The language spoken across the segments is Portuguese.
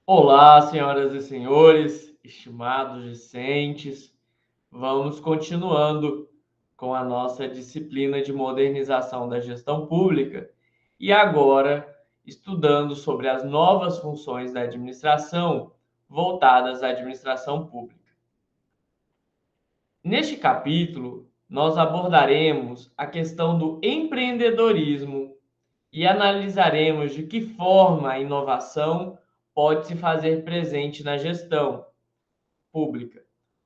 Olá, senhoras e senhores, estimados discentes. Vamos continuando com a nossa disciplina de modernização da gestão pública e agora estudando sobre as novas funções da administração voltadas à administração pública. Neste capítulo, nós abordaremos a questão do empreendedorismo e analisaremos de que forma a inovação pode se fazer presente na gestão pública.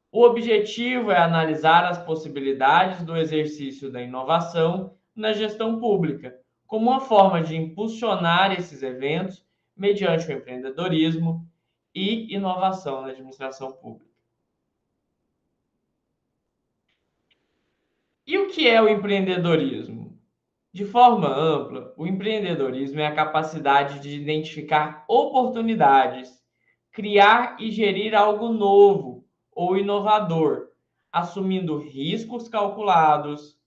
O objetivo é analisar as possibilidades do exercício da inovação na gestão pública, como uma forma de impulsionar esses eventos mediante o empreendedorismo e inovação na administração pública. E o que é o empreendedorismo? De forma ampla, o empreendedorismo é a capacidade de identificar oportunidades, criar e gerir algo novo ou inovador, assumindo riscos calculados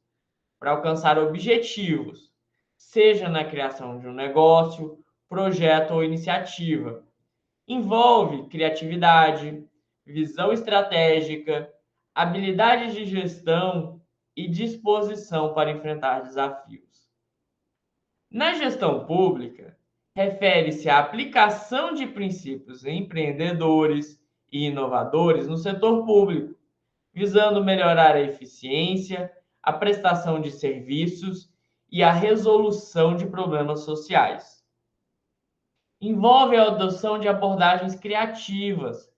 para alcançar objetivos, seja na criação de um negócio, projeto ou iniciativa. Envolve criatividade, visão estratégica, habilidades de gestão e disposição para enfrentar desafios. Na gestão pública, refere-se à aplicação de princípios empreendedores e inovadores no setor público, visando melhorar a eficiência, a prestação de serviços e a resolução de problemas sociais. Envolve a adoção de abordagens criativas,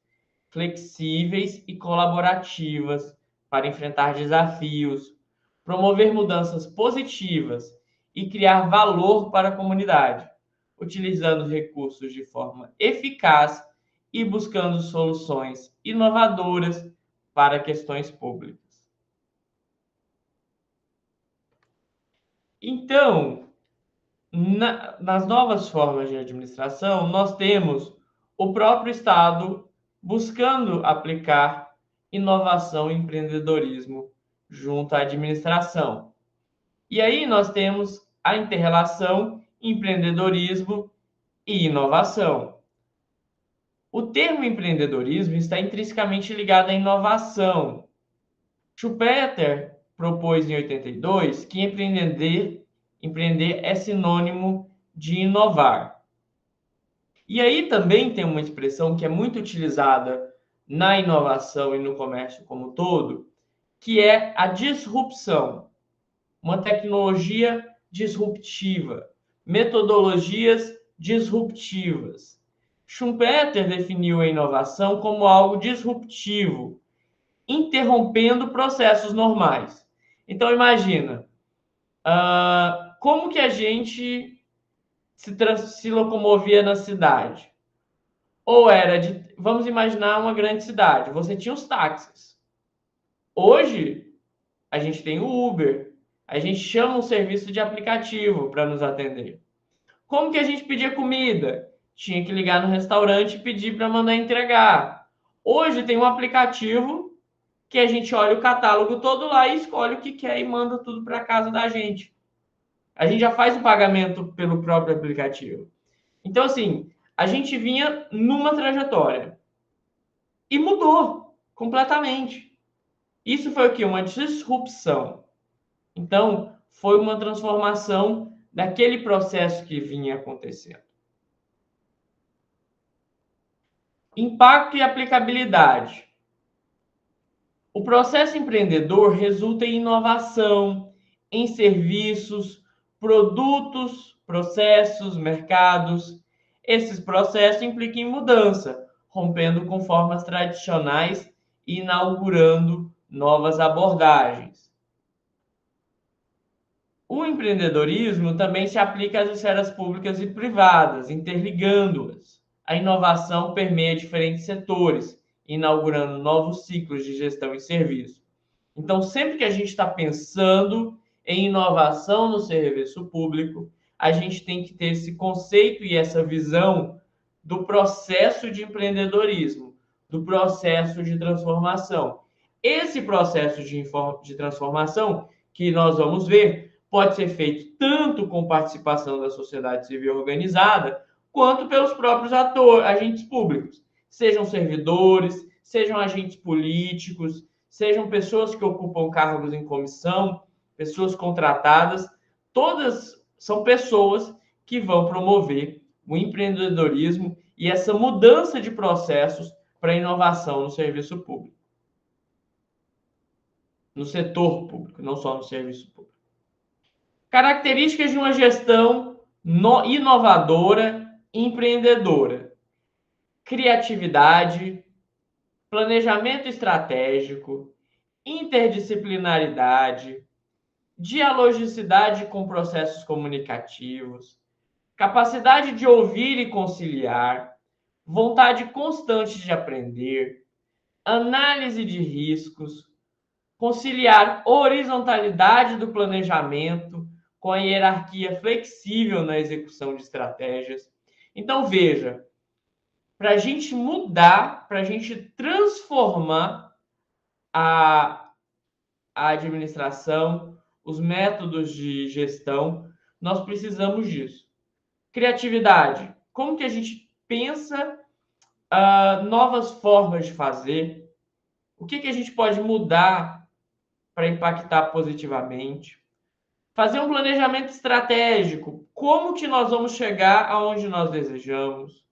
flexíveis e colaborativas para enfrentar desafios, promover mudanças positivas e criar valor para a comunidade, utilizando recursos de forma eficaz e buscando soluções inovadoras para questões públicas. Então, nas novas formas de administração, nós temos o próprio Estado buscando aplicar inovação e empreendedorismo junto à administração. E aí nós temos a inter-relação empreendedorismo e inovação. O termo empreendedorismo está intrinsecamente ligado à inovação. Schumpeter propôs em 82 que empreender é sinônimo de inovar. E aí também tem uma expressão que é muito utilizada na inovação e no comércio como um todo, que é a disrupção. Uma tecnologia disruptiva, metodologias disruptivas. Schumpeter definiu a inovação como algo disruptivo, interrompendo processos normais. Então, imagina, como que a gente se locomovia na cidade? Ou era vamos imaginar uma grande cidade, você tinha os táxis. Hoje, a gente tem o Uber, a gente chama um serviço de aplicativo para nos atender. Como que a gente pedia comida? Tinha que ligar no restaurante e pedir para mandar entregar. Hoje tem um aplicativo que a gente olha o catálogo todo lá e escolhe o que quer e manda tudo para casa da gente. A gente já faz o pagamento pelo próprio aplicativo. Então, assim, a gente vinha numa trajetória e mudou completamente. Isso foi o quê? Uma disrupção. Então, foi uma transformação daquele processo que vinha acontecendo. Impacto e aplicabilidade. O processo empreendedor resulta em inovação, em serviços, produtos, processos, mercados. Esses processos implicam em mudança, rompendo com formas tradicionais e inaugurando novas abordagens. O empreendedorismo também se aplica às esferas públicas e privadas, interligando-as. A inovação permeia diferentes setores, inaugurando novos ciclos de gestão e serviço. Então, sempre que a gente está pensando em inovação no serviço público, a gente tem que ter esse conceito e essa visão do processo de empreendedorismo, do processo de transformação. Esse processo de transformação que nós vamos ver pode ser feito tanto com participação da sociedade civil organizada, quanto pelos próprios agentes públicos, sejam servidores, sejam agentes políticos, sejam pessoas que ocupam cargos em comissão, pessoas contratadas, todas são pessoas que vão promover o empreendedorismo e essa mudança de processos para a inovação no serviço público. No setor público, não só no serviço público. Características de uma gestão inovadora e empreendedora: criatividade, planejamento estratégico, interdisciplinaridade, dialogicidade com processos comunicativos, capacidade de ouvir e conciliar, vontade constante de aprender, análise de riscos, conciliar horizontalidade do planejamento com a hierarquia flexível na execução de estratégias. Então, veja, para a gente mudar, para a gente transformar a administração, os métodos de gestão, nós precisamos disso. Criatividade. Como que a gente pensa novas formas de fazer? O que a gente pode mudar para impactar positivamente? Fazer um planejamento estratégico. Como que nós vamos chegar aonde nós desejamos?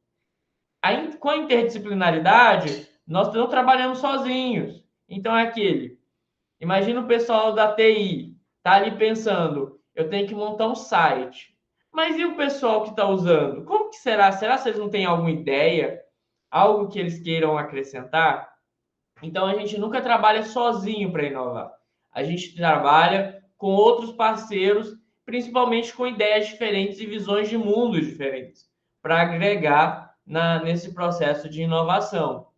Com a interdisciplinaridade, nós não trabalhamos sozinhos. Então, é aquele. Imagina o pessoal da TI, tá ali pensando, eu tenho que montar um site. Mas e o pessoal que está usando? Como que será? Será que eles não têm alguma ideia? Algo que eles queiram acrescentar? Então, a gente nunca trabalha sozinho para inovar. A gente trabalha com outros parceiros, principalmente com ideias diferentes e visões de mundo diferentes, para agregar nesse processo de inovação.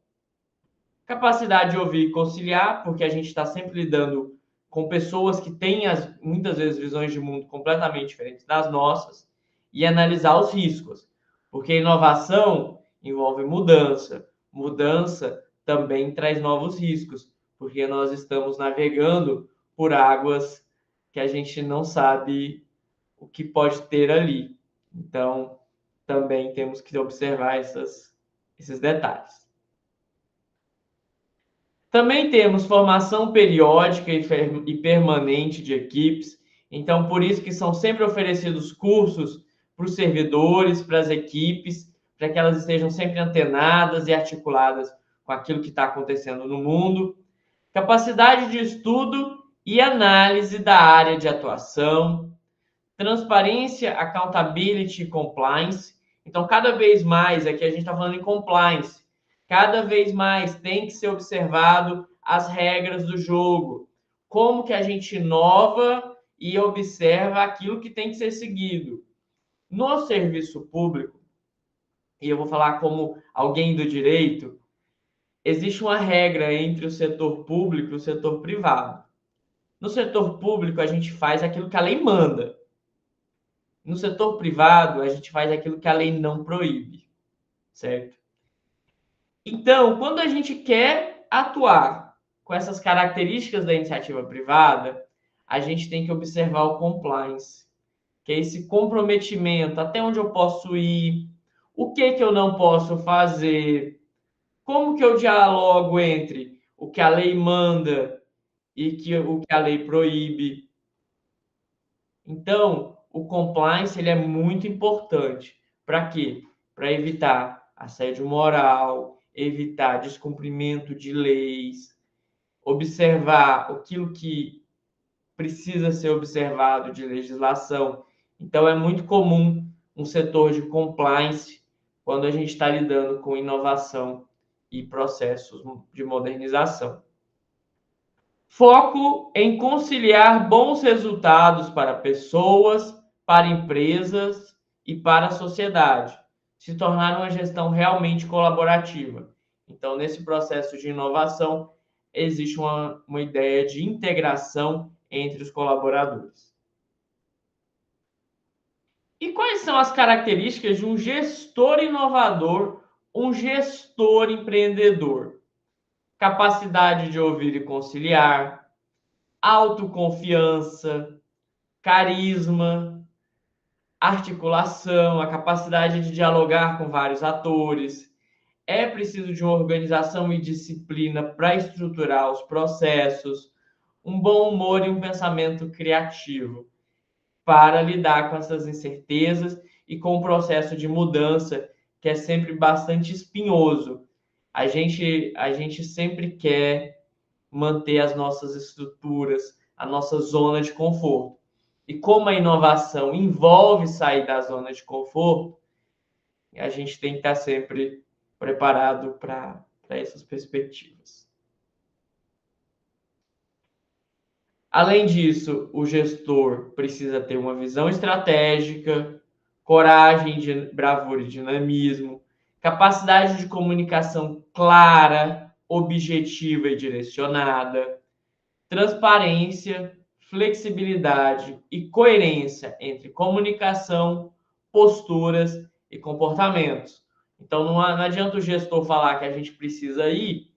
Capacidade de ouvir e conciliar, porque a gente está sempre lidando com pessoas que têm, muitas vezes, visões de mundo completamente diferentes das nossas, e analisar os riscos, porque inovação envolve mudança. Mudança também traz novos riscos, porque nós estamos navegando por águas que a gente não sabe o que pode ter ali. Então, também temos que observar esses detalhes. Também temos formação periódica e permanente de equipes. Então, por isso que são sempre oferecidos cursos para os servidores, para as equipes, para que elas estejam sempre antenadas e articuladas com aquilo que está acontecendo no mundo. Capacidade de estudo e análise da área de atuação. Transparência, accountability e compliance. Então, cada vez mais, aqui a gente está falando em compliance, cada vez mais tem que ser observado as regras do jogo. Como que a gente inova e observa aquilo que tem que ser seguido. No serviço público, e eu vou falar como alguém do direito, existe uma regra entre o setor público e o setor privado. No setor público, a gente faz aquilo que a lei manda. No setor privado, a gente faz aquilo que a lei não proíbe, certo? Então, quando a gente quer atuar com essas características da iniciativa privada, a gente tem que observar o compliance, que é esse comprometimento, até onde eu posso ir, o que eu não posso fazer, como que eu dialogo entre o que a lei manda e o que a lei proíbe. Então, o compliance ele é muito importante. Para quê? Para evitar assédio moral, evitar descumprimento de leis, observar aquilo que precisa ser observado de legislação. Então, é muito comum um setor de compliance quando a gente está lidando com inovação e processos de modernização. Foco em conciliar bons resultados para pessoas, para empresas e para a sociedade. Se tornar uma gestão realmente colaborativa. Então, nesse processo de inovação, existe uma ideia de integração entre os colaboradores. E quais são as características de um gestor inovador, um gestor empreendedor? Capacidade de ouvir e conciliar, autoconfiança, carisma, articulação, a capacidade de dialogar com vários atores. É preciso de uma organização e disciplina para estruturar os processos, um bom humor e um pensamento criativo para lidar com essas incertezas e com o processo de mudança, que é sempre bastante espinhoso. A gente sempre quer manter as nossas estruturas, a nossa zona de conforto. E como a inovação envolve sair da zona de conforto, a gente tem que estar sempre preparado para essas perspectivas. Além disso, o gestor precisa ter uma visão estratégica, coragem, bravura e dinamismo, capacidade de comunicação clara, objetiva e direcionada, transparência, flexibilidade e coerência entre comunicação, posturas e comportamentos. Então, não adianta o gestor falar que a gente precisa ir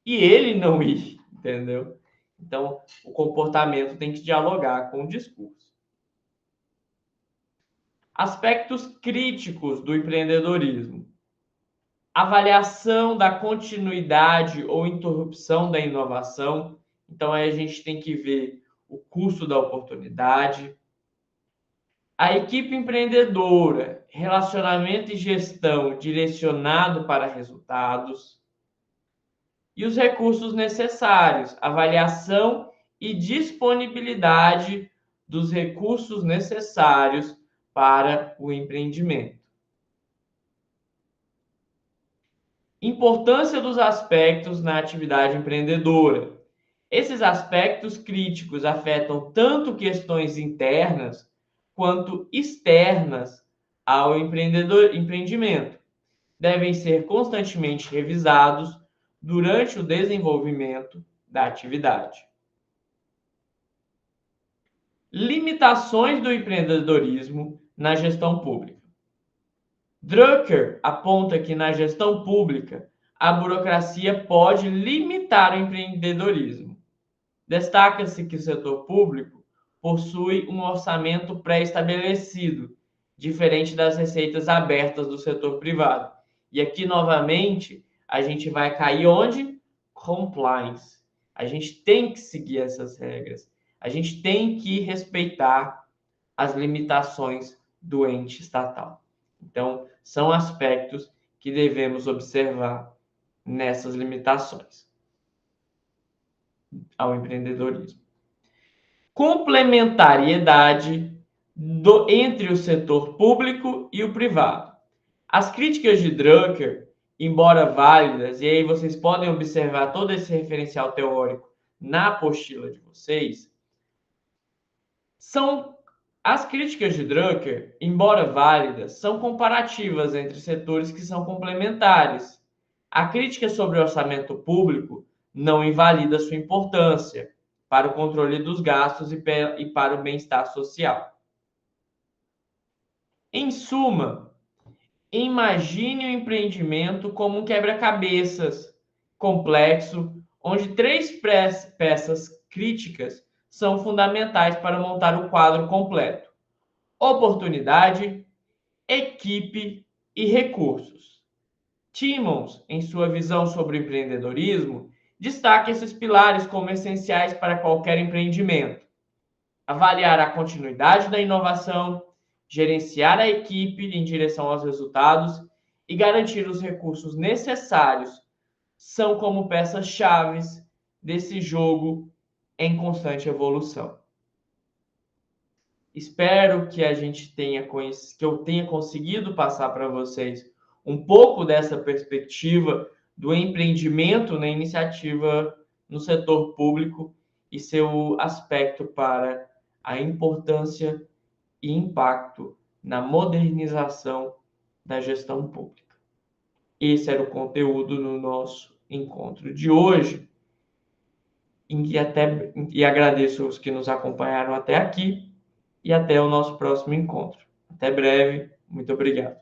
e ele não ir, entendeu? Então, o comportamento tem que dialogar com o discurso. Aspectos críticos do empreendedorismo. Avaliação da continuidade ou interrupção da inovação. Então, aí a gente tem que ver o custo da oportunidade. A equipe empreendedora, relacionamento e gestão direcionado para resultados. E os recursos necessários, avaliação e disponibilidade dos recursos necessários para o empreendimento. Importância dos aspectos na atividade empreendedora. Esses aspectos críticos afetam tanto questões internas quanto externas ao empreendimento. Devem ser constantemente revisados durante o desenvolvimento da atividade. Limitações do empreendedorismo na gestão pública. Drucker aponta que na gestão pública a burocracia pode limitar o empreendedorismo. Destaca-se que o setor público possui um orçamento pré-estabelecido, diferente das receitas abertas do setor privado. E aqui, novamente, a gente vai cair onde? Compliance. A gente tem que seguir essas regras. A gente tem que respeitar as limitações do ente estatal. Então, são aspectos que devemos observar nessas limitações ao empreendedorismo. Complementariedade entre o setor público e o privado. As críticas de Drucker, embora válidas, e aí vocês podem observar todo esse referencial teórico na apostila de vocês, as críticas de Drucker, embora válidas, são comparativas entre setores que são complementares. A crítica sobre o orçamento público não invalida sua importância para o controle dos gastos e para o bem-estar social. Em suma, imagine o empreendimento como um quebra-cabeças complexo, onde 3 peças críticas são fundamentais para montar o quadro completo: oportunidade, equipe e recursos. Timmons, em sua visão sobre o empreendedorismo, destaca esses pilares como essenciais para qualquer empreendimento: avaliar a continuidade da inovação, gerenciar a equipe em direção aos resultados e garantir os recursos necessários são como peças-chave desse jogo em constante evolução. Espero que que eu tenha conseguido passar para vocês um pouco dessa perspectiva do empreendimento na iniciativa no setor público e seu aspecto para a importância e impacto na modernização da gestão pública. Esse era o conteúdo no nosso encontro de hoje. E agradeço aos que nos acompanharam até aqui e até o nosso próximo encontro. Até breve. Muito obrigado.